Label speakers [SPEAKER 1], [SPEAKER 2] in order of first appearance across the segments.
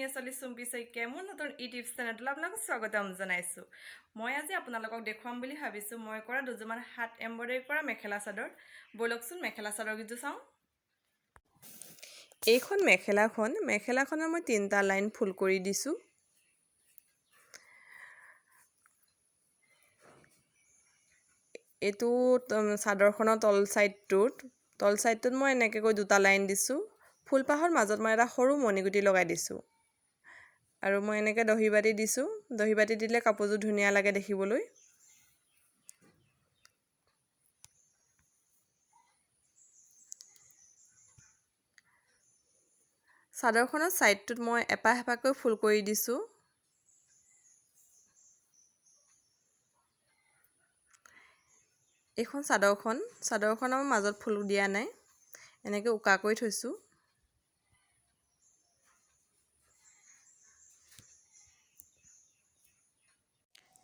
[SPEAKER 1] আমি আসলে চুম্পি শইকীয়াই মোৰ নতুন ইউটিউব চেনেলটোলৈ আপোনালোকক স্বাগতম জনাইছোঁ। মই আজি আপোনালোকক দেখুৱাম বুলি ভাবিছোঁ মই কৰা দুযোৰমান হাত এমব্ৰইডাৰী কৰা মেখেলা চাদৰ। বলকচোন মেখেলা চাদৰ কিছু চাওঁ। এইখন মেখেলাখনৰ মই 3টা লাইন ফুল কৰি দিছোঁ। এইটো চাদৰখনৰ তল চাইডটোত মই এনেকৈ 2টা লাইন দিছোঁ। ফুলপাহৰ মাজত মই এটা সৰু মণিগুটি লগাই দিছোঁ। আৰু মই এনেকৈ দহি বাতি দিছোঁ। দহি বাতি দিলে কাপোৰযোৰ ধুনীয়া লাগে দেখিবলৈ। চাদৰখনৰ চাইডটোত মই এপাহ এপাহকৈ ফুল কৰি দিছোঁ। এইখন চাদৰখনৰ মাজত ফুল দিয়া নাই, এনেকৈ উকা কৰি থৈছোঁ।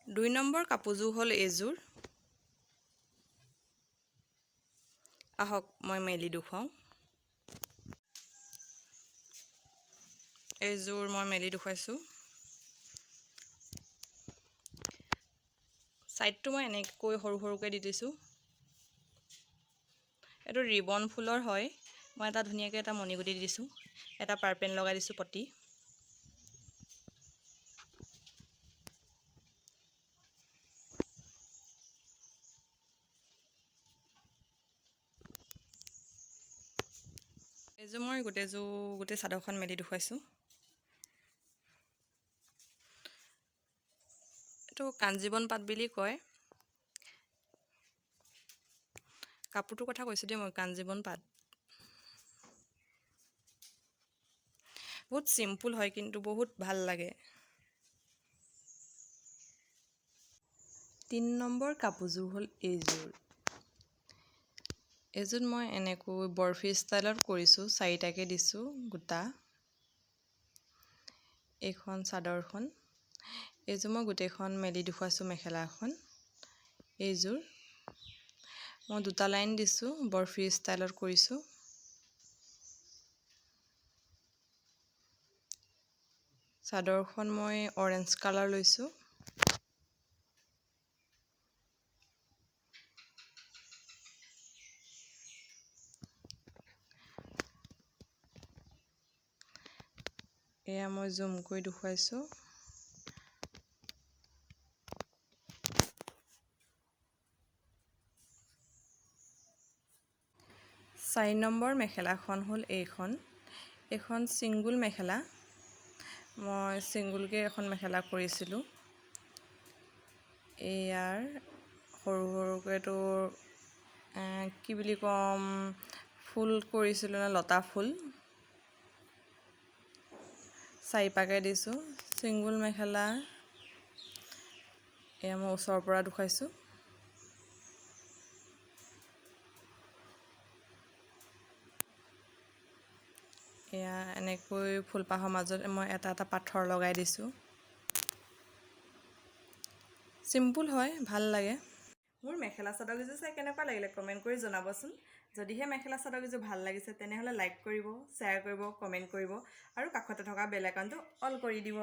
[SPEAKER 1] দুই নম্বৰ কাপোৰযোৰ হ'ল এইযোৰ। আহক মই মেলি দেখুৱাওঁ। এইযোৰ মই মেলি দেখুৱাইছোঁ। চাইডটো মই এনেকৈ সৰুকৈ দি দিছোঁ। এইটো ৰিবন ফুলৰ হয়। মই এটা ধুনীয়াকৈ এটা মণিগুটি দি দিছোঁ। এটা পাৰপেন লগাই দিছোঁ পটি। এইযোৰ মই গোটেই চাদৰখন মেলি দেখুৱাইছোঁ। এইটো কাঞ্জীবন পাট বুলি কয়। কাপোৰটোৰ কথা কৈছোঁ দেই মই, কাঞ্জীবন পাট। বহুত চিম্পুল হয় কিন্তু বহুত ভাল লাগে। 3 নম্বৰ কাপোৰযোৰ হ'ল এইযোৰ মই এনেকৈ বৰফি ষ্টাইলত কৰিছোঁ। 4টাকৈ দিছোঁ গোটা। এইখন চাদৰখন। এইযোৰ মই গোটেইখন মেলি দেখুৱাইছোঁ মেখেলাখন। এইযোৰ মই 2টা লাইন দিছোঁ, বৰফি ষ্টাইলত কৰিছোঁ। চাদৰখন মই অৰেঞ্জ কালাৰ লৈছোঁ। এয়া মই জুম কৰি দেখুৱাইছোঁ। 4 নম্বৰ মেখেলাখন হ'ল এইখন ছিংগুল মেখেলা। মই ছিংগুলকৈ এখন মেখেলা কৰিছিলোঁ। ইয়াৰ সৰুকৈতো কি বুলি ক'ম, ফুল কৰিছিলোঁ, লতা ফুল 4পাহকৈ দিছোঁ। ছিংগুল মেখেলা এয়া মই ওচৰৰ পৰা দেখুৱাইছোঁ। এয়া এনেকৈ ফুলপাহৰ মাজত মই এটা পাথৰ লগাই দিছোঁ। চিম্পুল হয়, ভাল লাগে। মোৰ মেখেলা চাদৰ কেইযোৰ চাই কেনেকুৱা লাগিলে কমেণ্ট কৰি জনাবচোন। যদিহে মেখেলা চাদৰ কেইযোৰ ভাল লাগিছে তেনেহ'লে লাইক কৰিব, শ্বেয়াৰ কৰিব, কমেণ্ট কৰিব আৰু কাষতে থকা বেল আইকনটো অল কৰি দিব।